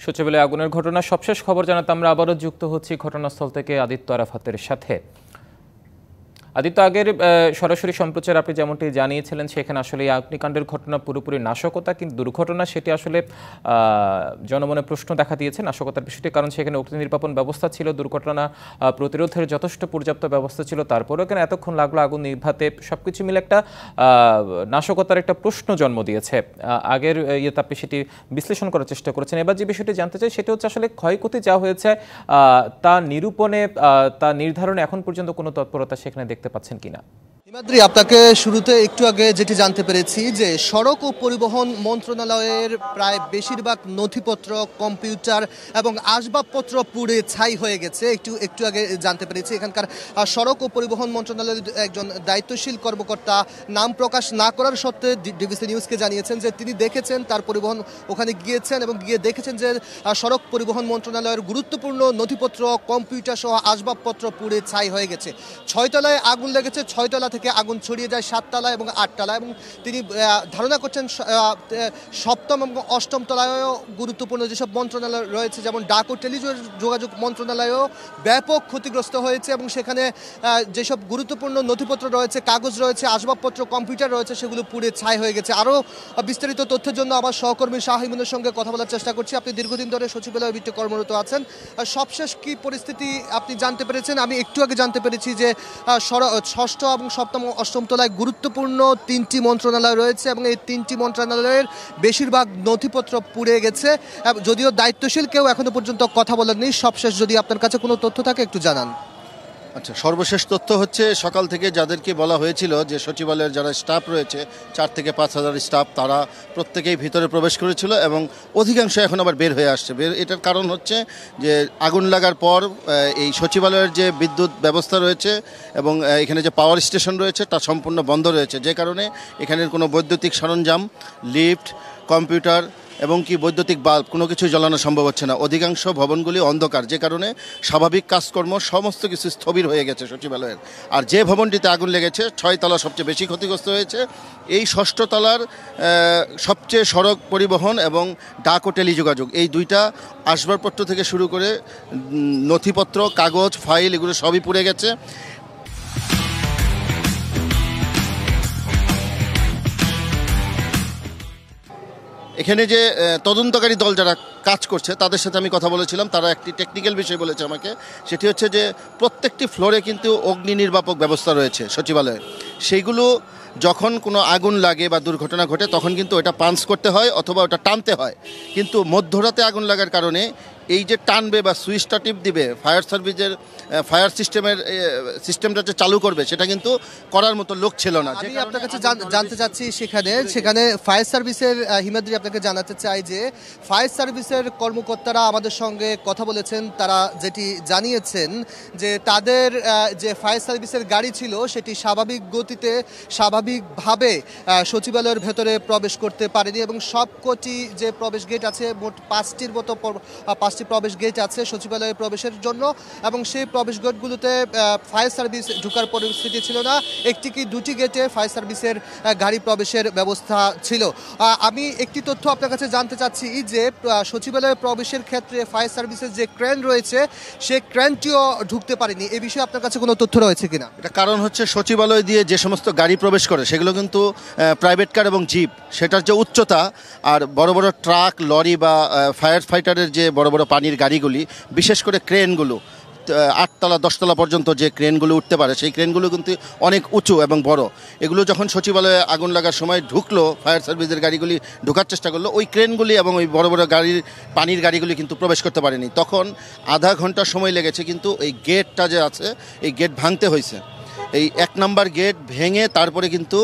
সচিবালয়ে আগুনের ঘটনার সবশেষ খবর জানাতে আমরা আবারও যুক্ত হচ্ছি ঘটনাস্থল থেকে আদিত্য আরাফাতের সাথে। আদিত্য, আগের সরাসরি সম্প্রচার আপনি যেমনটি জানিয়েছিলেন সেখানে আসলে এই অগ্নিকাণ্ডের ঘটনা পুরোপুরি নাশকতা, কিন্তু দুর্ঘটনা সেটি আসলে জনমনে প্রশ্ন দেখা দিয়েছে নাশকতার বিষয়টি, কারণ সেখানে অগ্নি নির্বাপন ব্যবস্থা ছিল, দুর্ঘটনা প্রতিরোধের যথেষ্ট পর্যাপ্ত ব্যবস্থা ছিল, তারপরেও কেন এতক্ষণ লাগলো আগুন নিভাতে, সবকিছু মিলে একটা নাশকতার একটা প্রশ্ন জন্ম দিয়েছে। আগের ইয়েতে আপনি সেটি বিশ্লেষণ করার চেষ্টা করেছেন। এবার যে বিষয়টি জানতে চাই সেটা হচ্ছে আসলে ক্ষয়ক্ষতি যা হয়েছে তা নিরূপণে, তা নির্ধারণে এখন পর্যন্ত কোনো তৎপরতা সেখানে দেখতে পাচ্ছেন কিনা? হিমাদ্রি, আপনাকে শুরুতে একটু আগে যেটি জানতে পেরেছি যে সড়ক ও পরিবহন মন্ত্রণালয়ের প্রায় বেশিরভাগ নথিপত্র, কম্পিউটার এবং আসবাবপত্র পুড়ে ছাই হয়ে গেছে। একটু আগে জানতে পেরেছি এখানকার সড়ক ও পরিবহন মন্ত্রণালয়ের একজন দায়িত্বশীল কর্মকর্তা নাম প্রকাশ না করার সত্ত্বে ডিবিসি নিউজকে জানিয়েছেন যে তিনি দেখেছেন, তার পরিবহন ওখানে গিয়েছেন এবং গিয়ে দেখেছেন যে সড়ক পরিবহন মন্ত্রণালয়ের গুরুত্বপূর্ণ নথিপত্র, কম্পিউটার সহ আসবাবপত্র পুড়ে ছাই হয়ে গেছে। 6 তলায় আগুন লেগেছে, 6 তলা থেকে আগুন ছড়িয়ে যায় 7 তলা এবং 8 তলা, এবং তিনি ধারণা করছেন 7ম এবং 8ম তলায়ও গুরুত্বপূর্ণ যেসব মন্ত্রণালয় রয়েছে, যেমন ডাক ও টেলিযোগাযোগ মন্ত্রণালয়ও ব্যাপক ক্ষতিগ্রস্ত হয়েছে এবং সেখানে যেসব গুরুত্বপূর্ণ নথিপত্র রয়েছে, কাগজ রয়েছে, আসবাবপত্র, কম্পিউটার রয়েছে, সেগুলো পুড়ে ছাই হয়ে গেছে। আরও বিস্তারিত তথ্যের জন্য আমার সহকর্মী শাহিমুনের সঙ্গে কথা বলার চেষ্টা করছি। আপনি দীর্ঘদিন ধরে সচিবালয় ভিত্তিক কর্মরত আছেন, সবশেষ কি পরিস্থিতি আপনি জানতে পেরেছেন? আমি একটু আগে জানতে পেরেছি যে 6ষ্ঠ এবং 7ম, 8ম তলায় গুরুত্বপূর্ণ 3টি মন্ত্রণালয় রয়েছে এবং এই 3টি মন্ত্রণালয়ের বেশিরভাগ নথিপত্র পুড়ে গেছে, যদিও দায়িত্বশীল কেউ এখনো পর্যন্ত কথা বলেননি। সবশেষ যদি আপনার কাছে কোনো তথ্য থাকে একটু জানান। আচ্ছা, সর্বশেষ তথ্য হচ্ছে সকাল থেকে যাদেরকে বলা হয়েছিল যে সচিবালয়ের যারা স্টাফ রয়েছে 4 থেকে 5 হাজার স্টাফ, তারা প্রত্যেকেই ভিতরে প্রবেশ করেছিল এবং অধিকাংশ এখন আবার বের হয়ে আসছে। এটার কারণ হচ্ছে যে আগুন লাগার পর এই সচিবালয়ের যে বিদ্যুৎ ব্যবস্থা রয়েছে এবং এখানে যে পাওয়ার স্টেশন রয়েছে তা সম্পূর্ণ বন্ধ রয়েছে, যে কারণে এখানের কোনো বৈদ্যুতিক সরঞ্জাম, লিফট, কম্পিউটার এবং কি বৈদ্যুতিক বাল্ব কোনো কিছু জ্বালানো সম্ভব হচ্ছে না। অধিকাংশ ভবনগুলি অন্ধকার, যে কারণে স্বাভাবিক কাজকর্ম সমস্ত কিছু স্থবির হয়ে গেছে সচিবালয়ের। আর যে ভবনটিতে আগুন লেগেছে 6 তলা সবচেয়ে বেশি ক্ষতিগ্রস্ত হয়েছে। এই 6ষ্ঠ তলার সবচেয়ে সড়ক পরিবহন এবং ডাক ও টেলিযোগাযোগ, এই দুইটা আসবাবপত্র থেকে শুরু করে নথিপত্র, কাগজ, ফাইল, এগুলো সবই পুড়ে গেছে। এখানে যে তদন্তকারী দল যারা কাজ করছে তাদের সাথে আমি কথা বলেছিলাম, তারা একটি টেকনিক্যাল বিষয় বলেছে আমাকে, সেটি হচ্ছে যে প্রত্যেকটি ফ্লোরে কিন্তু অগ্নি নির্বাপক ব্যবস্থা রয়েছে সচিবালয়ে। সেইগুলো যখন কোনো আগুন লাগে বা দুর্ঘটনা ঘটে তখন কিন্তু ওটা পাঞ্চ করতে হয় অথবা ওটা টানতে হয়, কিন্তু মধ্যরাতে আগুন লাগার কারণে এই যে টানবে বা সুইচটা টিপ দিবে ফায়ার সার্ভিসের ফায়ার সিস্টেমটা যে চালু করবে সেটা কিন্তু করার মতো লোক ছিল না। আমি আপনার কাছে জানতে চাচ্ছি সেখানে ফায়ার সার্ভিসের, হিমাদ্রি আপনাকে জানাতে চাই যে ফায়ার সার্ভিসের কর্মকর্তারা আমাদের সঙ্গে কথা বলেছেন, তারা যেটি জানিয়েছেন যে তাদের যে ফায়ার সার্ভিসের গাড়ি ছিল সেটি স্বাভাবিক গতিতে, স্বাভাবিকভাবে সচিবালয়ের ভেতরে প্রবেশ করতে পারেনি এবং সবকটি যে প্রবেশ গেট আছে, মোট 5টি প্রবেশ গেট আছে সচিবালয়ে প্রবেশের জন্য, এবং সেই প্রবেশ গেটগুলোতে ফায়ার সার্ভিস ঢোকার পরিস্থিতি ছিল না। একটি কি 2টি গেটে ফায়ার সার্ভিসের গাড়ি প্রবেশের ব্যবস্থা ছিল। আমি একটি তথ্য আপনার কাছে জানতে চাচ্ছি যে সচিবালয়ে প্রবেশের ক্ষেত্রে ফায়ার সার্ভিসের যে ক্রেন রয়েছে সেই ক্রেনটিও ঢুকতে পারেনি, এ বিষয়ে আপনার কাছে কোনো তথ্য রয়েছে কিনা? এটা কারণ হচ্ছে সচিবালয় দিয়ে যে সমস্ত গাড়ি প্রবেশ করে সেগুলো কিন্তু প্রাইভেট কার এবং জিপ, সেটার যে উচ্চতা, আর বড় বড় ট্রাক, লরি বা ফায়ার ফাইটারের যে বড় বড় পানির গাড়িগুলি, বিশেষ করে ক্রেনগুলো 8 তলা 10 তলা পর্যন্ত যে ক্রেনগুলো উঠতে পারে সেই ক্রেনগুলো কিন্তু অনেক উঁচু এবং বড়। এগুলো যখন সচিবালয়ে আগুন লাগার সময় ঢুকলো, ফায়ার সার্ভিসের গাড়িগুলি ঢোকার চেষ্টা করলো, ওই ক্রেনগুলি এবং ওই বড় বড় গাড়ির পানির গাড়িগুলি কিন্তু প্রবেশ করতে পারেনি। তখন আধা ঘন্টা সময় লেগেছে, কিন্তু এই গেটটা যে আছে এই গেট ভাঙতে হয়েছে। এই 1 নম্বর গেট ভেঙে তারপরে কিন্তু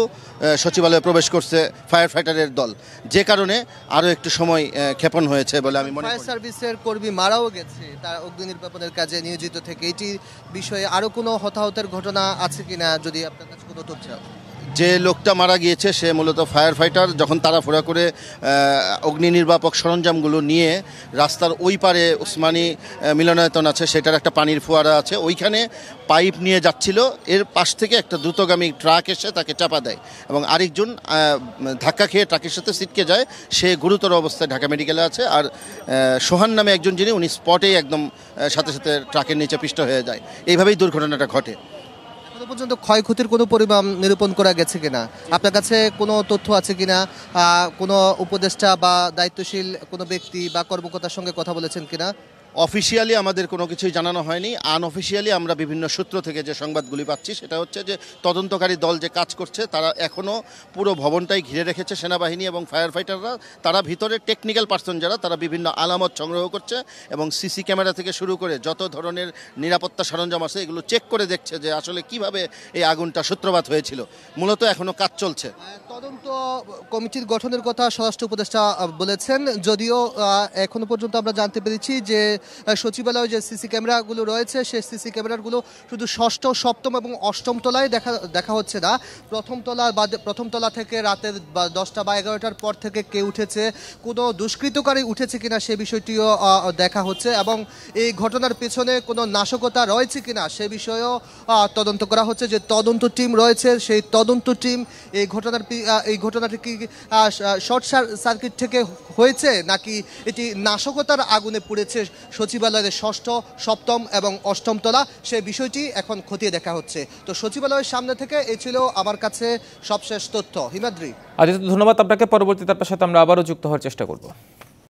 সচিবালয়ে প্রবেশ করছে ফায়ার ফাইটারের দল, যে কারণে আরও একটু সময় ক্ষেপণ হয়েছে বলে আমি মনে করি। ফায়ার সার্ভিসের কর্মী মারাও গেছে তার অগ্নি নির্বাপনের কাজে নিয়োজিত থেকে। এটি বিষয়ে আরও কোনো হতাহতের ঘটনা আছে কিনা, যদি আপনার কাছে কোনো তথ্য? যে লোকটা মারা গিয়েছে সে মূলত ফায়ার ফাইটার। যখন তাড়াহুড়া করে অগ্নি নির্বাপক সরঞ্জামগুলো নিয়ে রাস্তার ওই পারে উসমানী মিলনায়তন আছে, সেটার একটা পানির ফোয়ারা আছে, ওইখানে পাইপ নিয়ে যাচ্ছিল। এর পাশ থেকে একটা দ্রুতগামী ট্রাক এসে তাকে চাপা দেয় এবং আরেকজন ধাক্কা খেয়ে ট্রাকের সাথে ছিটকে যায়। সে গুরুতর অবস্থায় ঢাকা মেডিকেলে আছে। আর সোহান নামে একজন যিনি, উনি স্পটেই একদম সাথে সাথে ট্রাকের নিচে পিষ্ট হয়ে যায়। এইভাবেই দুর্ঘটনাটা ঘটে। এখনো পর্যন্ত ক্ষয়ক্ষতির কোনো পরিমাণ নিরূপণ করা গেছে কিনা, আপনার কাছে কোনো তথ্য আছে কিনা, কোনো উপদেষ্টা বা দায়িত্বশীল কোনো ব্যক্তি বা কর্মকর্তার সঙ্গে কথা বলেছেন কিনা? অফিসিয়ালি আমাদের কোনো কিছুই জানানো হয়নি। আনঅফিসিয়ালি আমরা বিভিন্ন সূত্র থেকে যে সংবাদগুলি পাচ্ছি সেটা হচ্ছে যে তদন্তকারী দল যে কাজ করছে তারা এখনও পুরো ভবনটাই ঘিরে রেখেছে সেনাবাহিনী এবং ফায়ার ফাইটাররা। তারা ভিতরে টেকনিক্যাল পার্সন যারা, তারা বিভিন্ন আলামত সংগ্রহ করছে এবং সিসি ক্যামেরা থেকে শুরু করে যত ধরনের নিরাপত্তা সরঞ্জাম আছে এগুলো চেক করে দেখছে যে আসলে কিভাবে এই আগুনটা সূত্রপাত হয়েছিল। মূলত এখনও কাজ চলছে। তদন্ত কমিটির গঠনের কথা স্বরাষ্ট্র উপদেষ্টা বলেছেন, যদিও এখনো পর্যন্ত আমরা জানতে পেরেছি যে সচিবালয়ে যে সিসি ক্যামেরাগুলো রয়েছে সেই সিসি ক্যামেরাগুলো শুধু ষষ্ঠ, সপ্তম এবং অষ্টম তলায় দেখা হচ্ছে না। প্রথম তলা থেকে রাতের 10টা বা 11টার পর থেকে কে উঠেছে, কোনো দুষ্কৃতকারী উঠেছে কিনা সে বিষয়টিও দেখা হচ্ছে এবং এই ঘটনার পেছনে কোনো নাশকতা রয়েছে কিনা সে বিষয়েও তদন্ত করা হচ্ছে। যে তদন্ত টিম রয়েছে সেই তদন্ত টিম এই ঘটনাটি কি শর্ট সার্কিট থেকে হয়েছে নাকি এটি নাশকতার আগুনে পুড়েছে সচিবালয়ের ষষ্ঠ, সপ্তম এবং অষ্টম তলা, সেই বিষয়টি এখন খতিয়ে দেখা হচ্ছে। তো সচিবালয়ের সামনে থেকে এই ছিল আমার কাছে সবশেষ তথ্য। হিমাদ্রি, আদিত্য, ধন্যবাদ আপনাকে। পরবর্তীতে আপনার সাথে আমরা আবারও যুক্ত হওয়ার চেষ্টা করব।